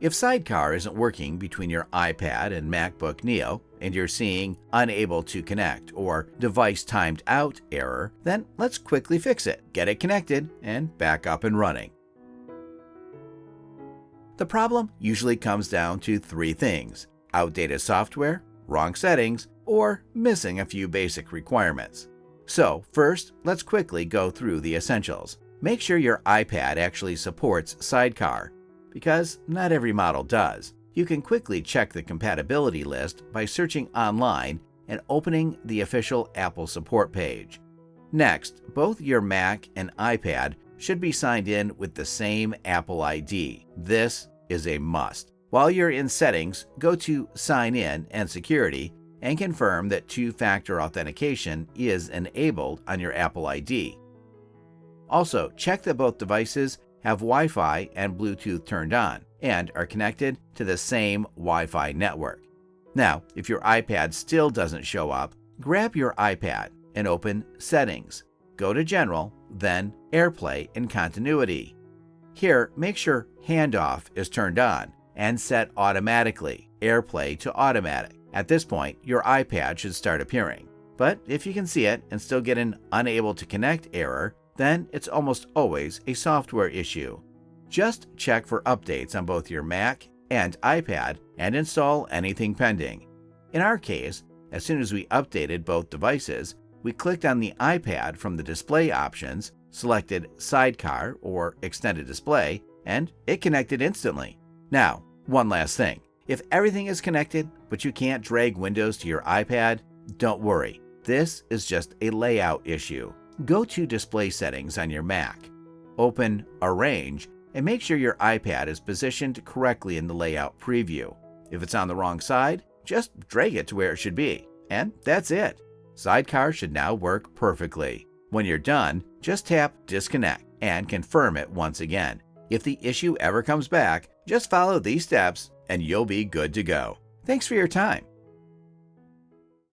If Sidecar isn't working between your iPad and MacBook Neo and you're seeing unable to connect or device timed out error, then let's quickly fix it, get it connected, and back up and running. The problem usually comes down to three things: outdated software, wrong settings, or missing a few basic requirements. So first, let's quickly go through the essentials. Make sure your iPad actually supports Sidecar, because not every model does. You can quickly check the compatibility list by searching online and opening the official Apple support page. Next, both your Mac and iPad should be signed in with the same Apple ID. This is a must. While you're in Settings, go to Sign In and Security and confirm that two-factor authentication is enabled on your Apple ID. Also, check that both devices have Wi-Fi and Bluetooth turned on and are connected to the same Wi-Fi network. Now, if your iPad still doesn't show up, grab your iPad and open Settings. Go to General, then AirPlay and Continuity. Here, make sure Handoff is turned on and set automatically AirPlay to automatic. At this point, your iPad should start appearing. But if you can see it and still get an unable to connect error, then it's almost always a software issue. Just check for updates on both your Mac and iPad and install anything pending. In our case, as soon as we updated both devices, we clicked on the iPad from the display options, selected Sidecar or Extended Display, and it connected instantly. Now, one last thing. If everything is connected, but you can't drag windows to your iPad, don't worry. This is just a layout issue. Go to Display Settings on your Mac, open Arrange, and make sure your iPad is positioned correctly in the layout preview. If it's on the wrong side, just drag it to where it should be. And that's it. Sidecar should now work perfectly. When you're done, just tap Disconnect and confirm it once again. If the issue ever comes back, just follow these steps and you'll be good to go. Thanks for your time.